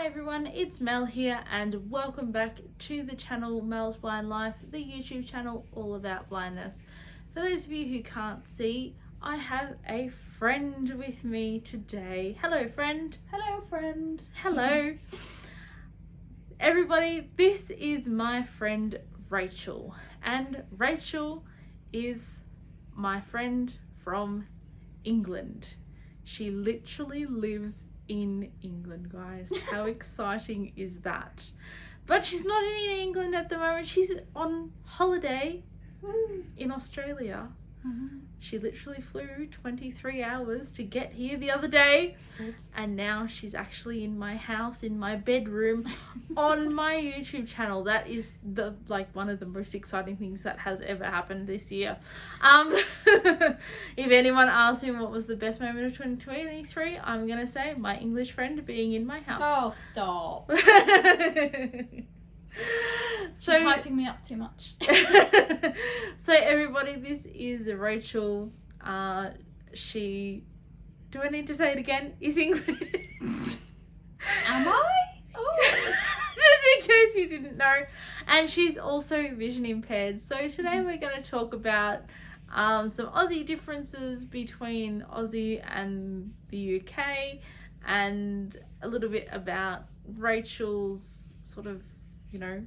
everyone, it's Mel here and welcome back to the channel Mel's Blind Life, the YouTube channel all about blindness. For those of you who can't see, I have a friend with me today. Hello friend. Hello friend. Hello. Everybody, this is my friend Rachel, and Rachel is my friend from England. She literally lives in England, guys. How exciting is that? But she's not in England at the moment. She's on holiday in Australia. She literally flew 23 hours to get here the other day, and now she's actually in my house, in my bedroom, on my YouTube channel. That is one of the most exciting things that has ever happened this year. If anyone asks me what was the best moment of 2023, I'm gonna say my English friend being in my house. Oh, stop. So she's hyping me up too much. So everybody, this is Rachel. She, do I need to say it again? Is English. Am I? Oh. Just in case you didn't know. And she's also vision impaired. So today we're going to talk about some Aussie differences between Aussie and the UK, and a little bit about Rachel's sort of, you know,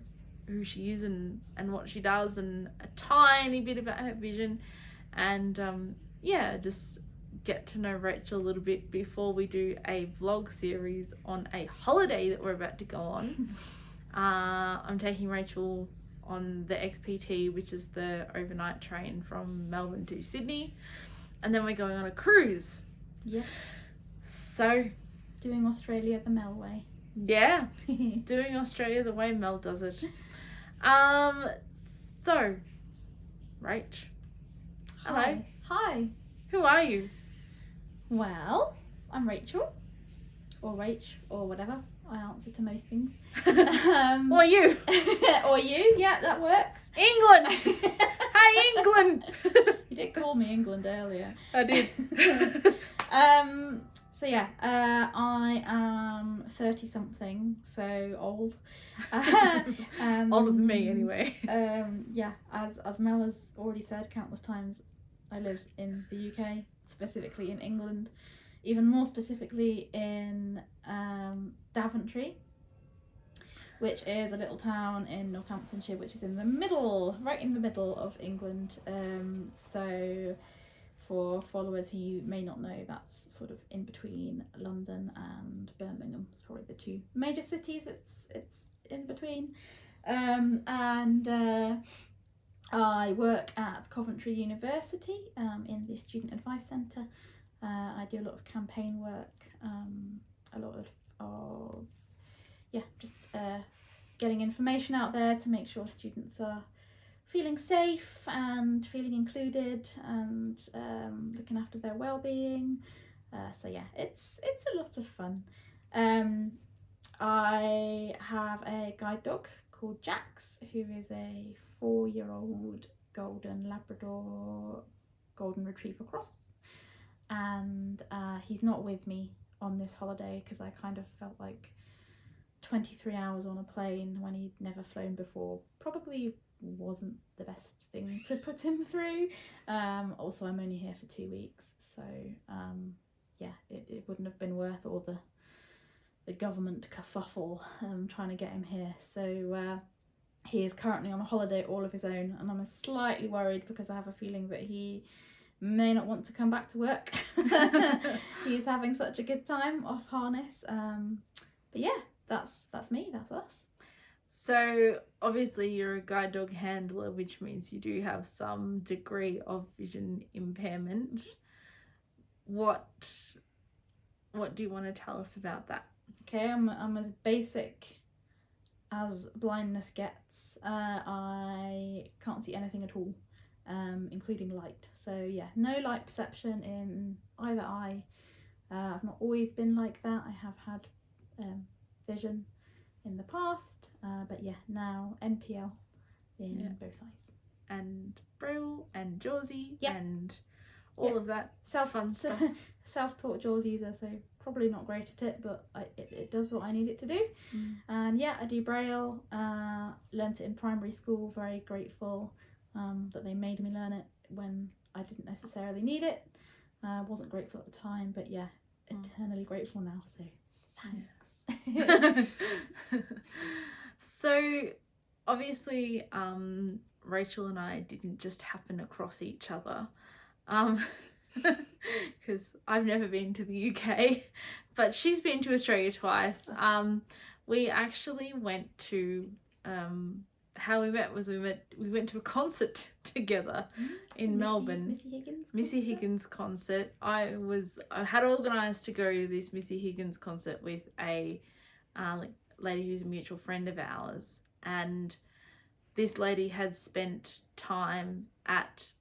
who she is and what she does, and a tiny bit about her vision, and just get to know Rachel a little bit before we do a vlog series on a holiday that we're about to go on. I'm taking Rachel on the XPT, which is the overnight train from Melbourne to Sydney, and then we're going on a cruise. Yeah. So doing Australia the Mel way. Yeah, doing Australia the way Mel does it. So, Rach. Hello. Hi. Who are you? Well, I'm Rachel. Or Rach, or whatever. I answer to most things. Or you. Or you, yeah, that works. England! Hey, England! You did call me England earlier. I did. So yeah, I am 30 something, so old. And, older than me anyway. Yeah, as Mel has already said countless times, I live in the UK, specifically in England, even more specifically in Daventry, which is a little town in Northamptonshire, which is in the middle, right in the middle of England. So for followers who may not know, that's sort of in between London and Birmingham. It's probably the two major cities it's in between. I work at Coventry University in the Student Advice Centre. I do a lot of campaign work, a lot of just getting information out there to make sure students are feeling safe and feeling included, and looking after their well-being. So yeah, it's a lot of fun. I have a guide dog called Jax, who is a 4-year-old golden Labrador golden retriever cross, and he's not with me on this holiday because I kind of felt like 23 hours on a plane when he'd never flown before probably wasn't the best thing to put him through. Also, I'm only here for 2 weeks, so it wouldn't have been worth all the government kerfuffle trying to get him here. So he is currently on a holiday all of his own, and I'm slightly worried because I have a feeling that he may not want to come back to work. He's having such a good time off harness. But yeah, that's me, that's us. So obviously you're a guide dog handler, which means you do have some degree of vision impairment. What do you want to tell us about that? Okay, I'm as basic as blindness gets. I can't see anything at all, including light. So yeah, no light perception in either eye. I've not always been like that. I have had vision in the past, but yeah, now NPL in both eyes. And Braille and Jawsy Yep. and all of that fun stuff. Self-taught JAWS user, so probably not great at it, but it does what I need it to do. And yeah, I do Braille. Learnt it in primary school. Very grateful that they made me learn it when I didn't necessarily need it. Wasn't grateful at the time, but yeah, eternally grateful now. So thanks. So obviously, Rachel and I didn't just happen across each other. Because I've never been to the UK, but she's been to Australia twice. We actually went to how we met was we went to a concert together in Melbourne. Missy Higgins concert. I had organised to go to this Missy Higgins concert with a lady who's a mutual friend of ours, and this lady had spent time at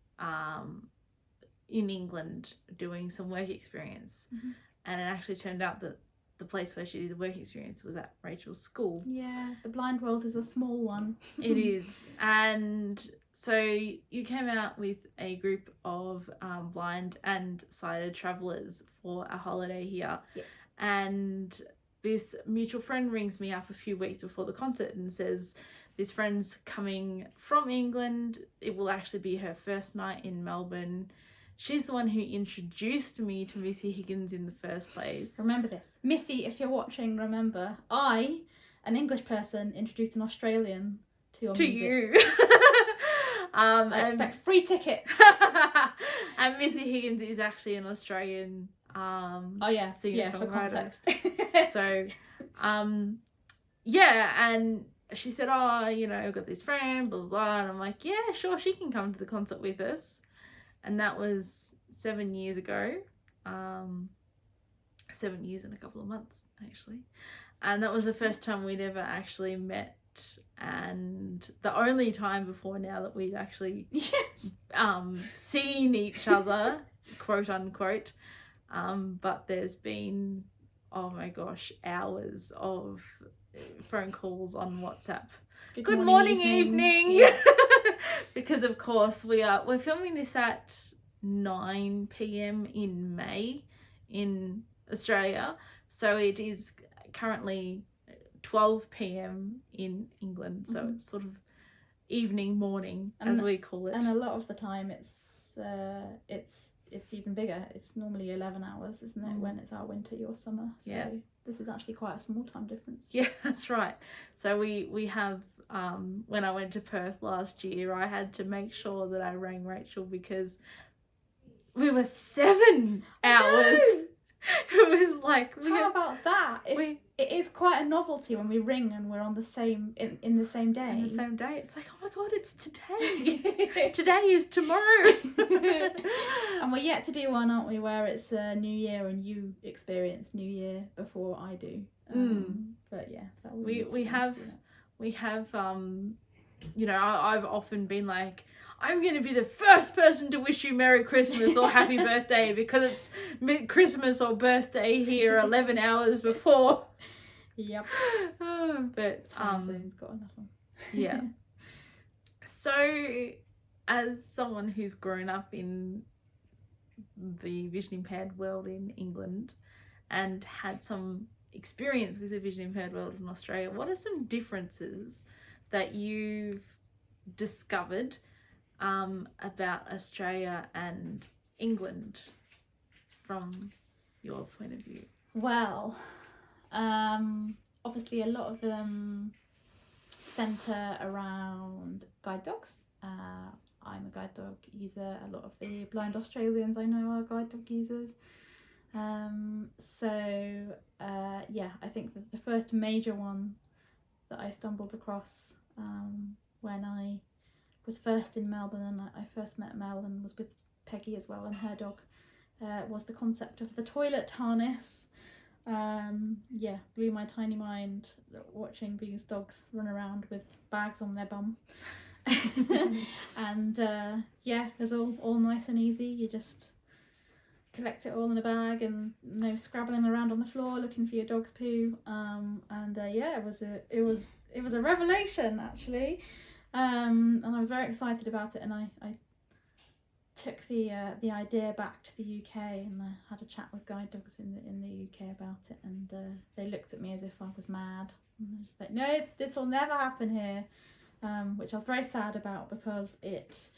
in England doing some work experience, and it actually turned out that the place where she did the work experience was at Rachel's school. Yeah, the blind world is a small one. It is. And so you came out with a group of blind and sighted travellers for a holiday here. Yeah. And this mutual friend rings me up a few weeks before the concert and says this friend's coming from England. It will actually be her first night in Melbourne. She's the one who introduced me to Missy Higgins in the first place. Remember this. Missy, if you're watching, remember, I, an English person, introduced an Australian to your music. You. I expect free tickets. And Missy Higgins is actually an Australian singer-songwriter. For context. So, yeah, and she said, I've got this friend, blah, blah, blah. And I'm like, yeah, sure, she can come to the concert with us. And that was 7 years ago. 7 years and a couple of months, actually. And that was the first time we'd ever actually met, and the only time before now that we'd actually seen each other, quote unquote. But there's been, oh my gosh, hours of phone calls on WhatsApp. Good morning, evening. Yeah. Because of course we're filming this at 9 p.m. in May in Australia, so it is currently 12 p.m. in England, so it's sort of evening, morning, as we call it. And a lot of the time it's even bigger. It's normally 11 hours, isn't it, when it's our winter, your summer. So yeah. This is actually quite a small time difference. Yeah, that's right. So we have, when I went to Perth last year, I had to make sure that I rang Rachel because we were 7 hours. It was like... How about that? It is quite a novelty when we ring and we're on the same, in the same day. In the same day. It's like, oh my God, it's today. Today is tomorrow. And we're yet to do one, aren't we, where it's New Year and you experience New Year before I do. But yeah. We have, I've often been like, I'm going to be the first person to wish you Merry Christmas or Happy Birthday because it's Christmas or birthday here 11 hours before. Yep. But time zone's got enough on. Yeah. So, as someone who's grown up in the vision impaired world in England and had some experience with the vision impaired world in Australia, what are some differences that you've discovered about Australia and England from your point of view? Well, obviously a lot of them centre around guide dogs. I'm a guide dog user. A lot of the blind Australians I know are guide dog users. I think the first major one that I stumbled across when I was first in Melbourne, and I first met Mel and was with Peggy as well and her dog, was the concept of the toilet harness. Blew my tiny mind watching these dogs run around with bags on their bum. And it was all nice and easy. You just collect it all in a bag and no scrabbling around on the floor looking for your dog's poo. It was a revelation actually. And I was very excited about it, and I took the idea back to the UK, and I had a chat with guide dogs in the UK about it, and they looked at me as if I was mad. And I was just like, no, this will never happen here, which I was very sad about because it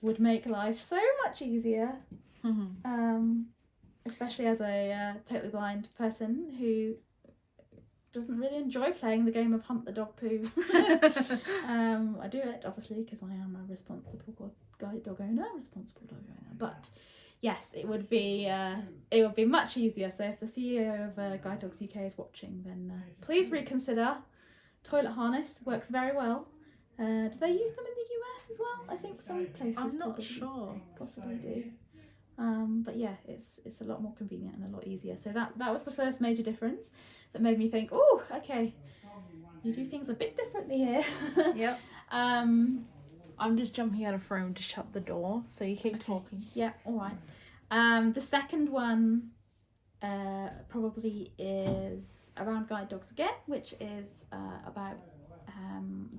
would make life so much easier, especially as a totally blind person who doesn't really enjoy playing the game of hunt the dog poo. I do it obviously because I am a responsible guide dog owner, but yes, it would be much easier. So if the CEO of Guide Dogs UK is watching, then please reconsider. Toilet harness works very well. Do they use them in the US as well? I think some places I'm not sure. possibly do. But yeah, it's a lot more convenient and a lot easier. So that was the first major difference that made me think, oh, okay, you do things a bit differently here. Yep. I'm just jumping out of frame to shut the door, so you keep talking. Yeah, all right. The second one probably is around guide dogs again, which is about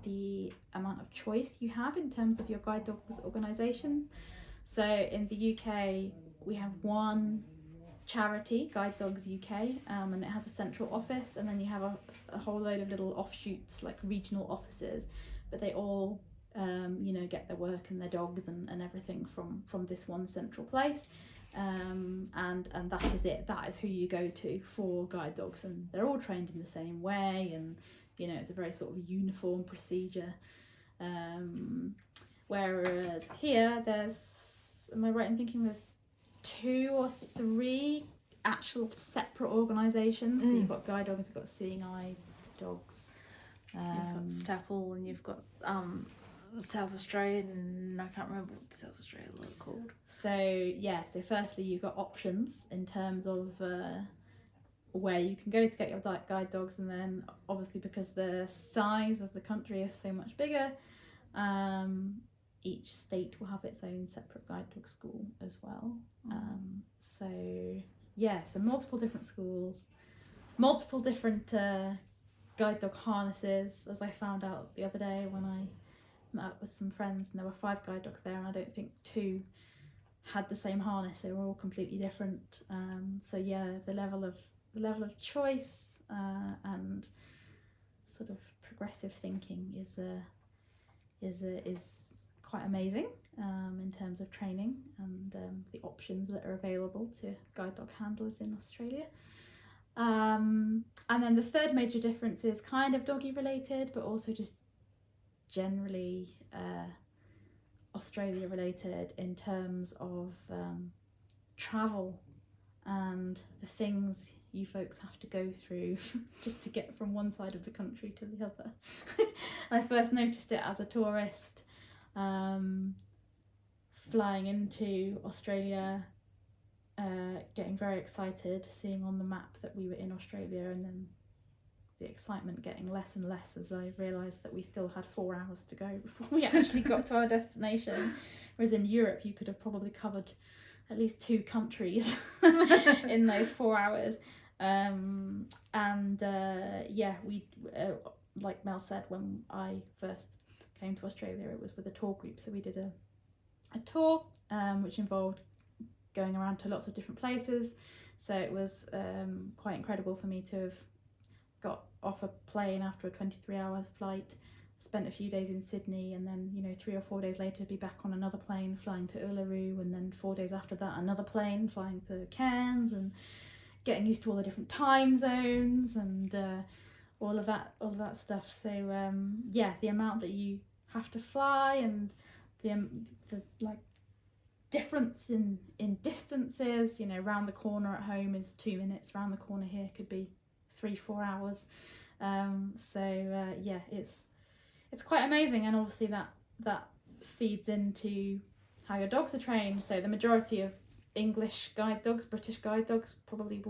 the amount of choice you have in terms of your guide dogs organisations. So in the UK, we have one charity, Guide Dogs UK, and it has a central office, and then you have a whole load of little offshoots, like regional offices, but they all get their work and their dogs and everything from this one central place, and that is it. That is who you go to for guide dogs, and they're all trained in the same way, and it's a very sort of uniform procedure. Whereas here am I right in thinking there's 2 or 3 actual separate organisations? So you've got guide dogs, you've got seeing eye dogs, you've got Staple, and you've got South Australian, I can't remember what the South Australian are called. So firstly you've got options in terms of where you can go to get your guide dogs, and then obviously because the size of the country is so much bigger, each state will have its own separate guide dog school as well. So multiple different schools, multiple different guide dog harnesses, as I found out the other day when I met up with some friends, and there were 5 guide dogs there, and I don't think 2 had the same harness. They were all completely different. The level of choice and sort of progressive thinking is quite amazing in terms of training and the options that are available to guide dog handlers in Australia. And then the third major difference is kind of doggy related, but also just generally Australia related in terms of travel and the things you folks have to go through just to get from one side of the country to the other. I first noticed it as a tourist, flying into Australia, getting very excited, seeing on the map that we were in Australia, and then the excitement getting less and less as I realised that we still had 4 hours to go before we actually got to our destination. Whereas in Europe you could have probably covered at least 2 countries in those 4 hours. We like Mel said, when I first came to Australia, it was with a tour group, so we did a tour which involved going around to lots of different places. So it was quite incredible for me to have got off a plane after a 23-hour flight, spent a few days in Sydney, and then 3 or 4 days later be back on another plane flying to Uluru, and then 4 days after that another plane flying to Cairns, and getting used to all the different time zones and all of that stuff. So the amount that you have to fly, and the like difference in distances, round the corner at home is 2 minutes, round the corner here could be 3-4 hours. It's quite amazing, and obviously that feeds into how your dogs are trained. So the majority of English guide dogs, British guide dogs, probably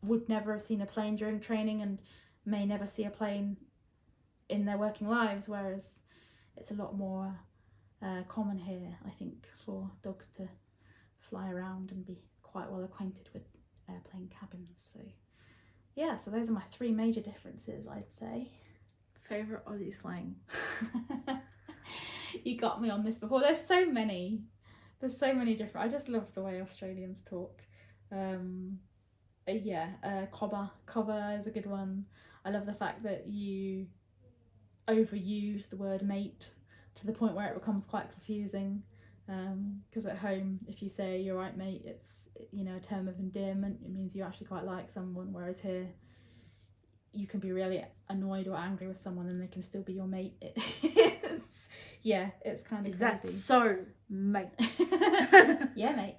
would never have seen a plane during training and may never see a plane in their working lives, whereas it's a lot more common here, I think, for dogs to fly around and be quite well acquainted with airplane cabins. So those are my 3 major differences, I'd say. Favourite Aussie slang? You got me on this before. There's so many. There's so many different. I just love the way Australians talk. Cobber is a good one. I love the fact that you overuse the word mate to the point where it becomes quite confusing. Because at home, if you say you're right, mate, it's, you know, a term of endearment. It means you actually quite like someone. Whereas here, you can be really annoyed or angry with someone and they can still be your mate. It's kind of Is crazy. that so, mate? Yeah, mate.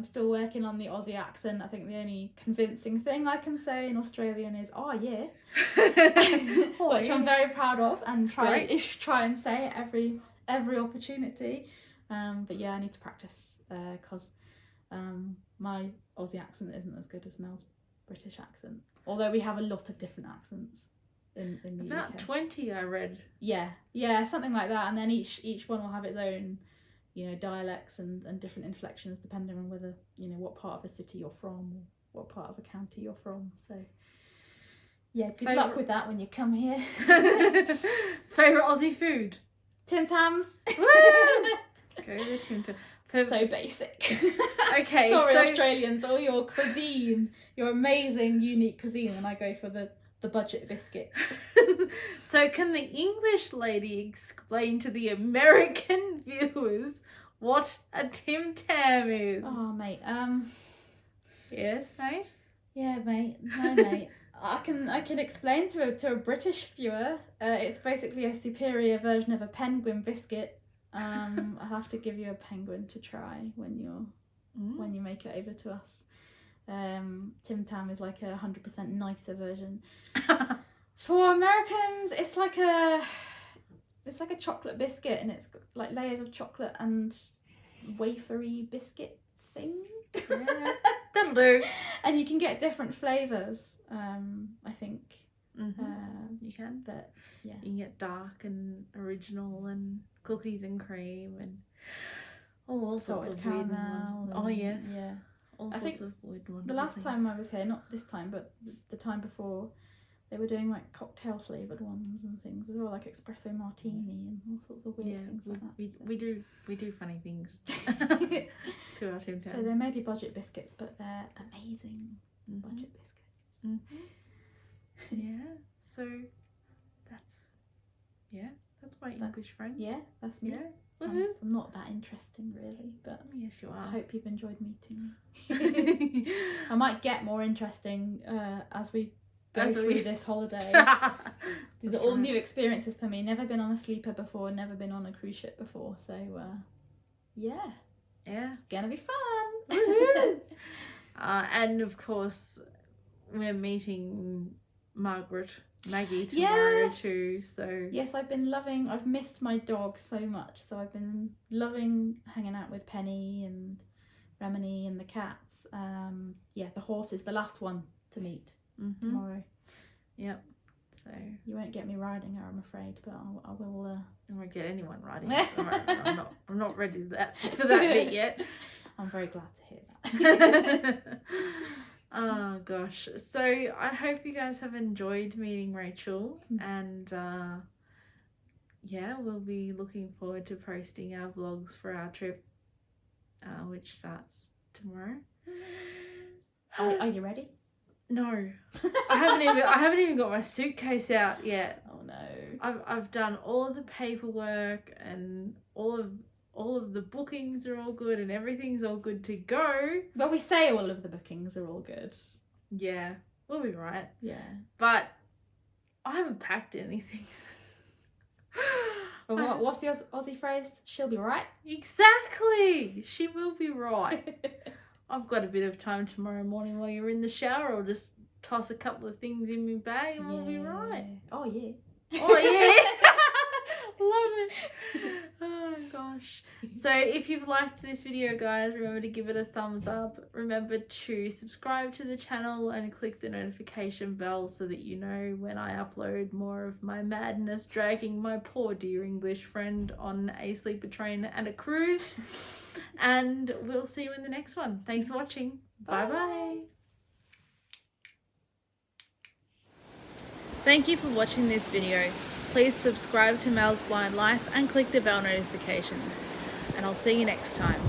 Still working on the Aussie accent. I think the only convincing thing I can say in Australian is "oh yeah," which I'm very proud of, and try and say it every opportunity. But yeah, I need to practice because my Aussie accent isn't as good as Mel's British accent. Although we have a lot of different accents in the About UK. 20, I read. Yeah, something like that. And then each one will have its own, you know, dialects and different inflections depending on whether, you know, what part of a city you're from or what part of a county you're from. So yeah, good luck with that when you come here. Favourite Aussie food? Tim Tams. Go to the Tim Tam. So basic. Okay, sorry, Australians, all your cuisine, your amazing, unique cuisine, and I go for the budget biscuit. So can the English lady explain to the American viewers what a Tim Tam is? Oh, mate. Yes, mate. Yeah, mate. No, mate. I can explain to a British viewer. It's basically a superior version of a penguin biscuit. I'll have to give you a penguin to try when you make it over to us. Tim Tam is like 100% nicer version. For Americans, it's like a chocolate biscuit, and it's got like layers of chocolate and wafery biscuit thing. Yeah, that'll do. And you can get different flavours. I think. You can, but yeah, you can get dark and original and cookies and cream and all sorts of weird ones. Oh yes, yeah. All sorts of weird ones. The last time I was here, not this time, but the time before, they were doing like cocktail flavoured ones and things as well, like espresso martini and all sorts of weird things like that. We do funny things to our Tim Tams. So they may be budget biscuits, but they're amazing budget biscuits. Yeah. So that's my English friend. Yeah, that's me. Yeah. I'm not that interesting really, but yes, you are. I hope you've enjoyed meeting me. I might get more interesting as we go through this holiday. These are all new experiences for me. Never been on a sleeper before, never been on a cruise ship before. So yeah, it's gonna be fun. And of course, we're meeting Maggie tomorrow too. So yes, I've missed my dog so much. So I've been loving hanging out with Penny and Remini and the cats. The horse is the last one to meet tomorrow. Yep. So you won't get me riding her, I'm afraid, but I will. I won't get anyone riding her. I'm not ready for that bit yet. I'm very glad to hear that. Oh gosh, so I hope you guys have enjoyed meeting Rachel, and we'll be looking forward to posting our vlogs for our trip, which starts tomorrow. Are you ready? No, I haven't even got my suitcase out yet. Oh no! I've done all of the paperwork and all of the bookings are all good and everything's all good to go. But we say all of the bookings are all good. Yeah, we'll be right. Yeah. But I haven't packed anything. But what's the Aussie phrase? She'll be right? Exactly! She will be right. I've got a bit of time tomorrow morning while you're in the shower. I'll just toss a couple of things in my bag and we'll be right. Oh, yeah. Oh, yeah. Love it. Oh gosh. So if you've liked this video, guys, remember to give it a thumbs up. Remember to subscribe to the channel and click the notification bell so that you know when I upload more of my madness dragging my poor dear English friend on a sleeper train and a cruise. And we'll see you in the next one. Thanks for watching. Bye bye. Thank you for watching this video. Please subscribe to Mel's Blind Life and click the bell notifications. And I'll see you next time.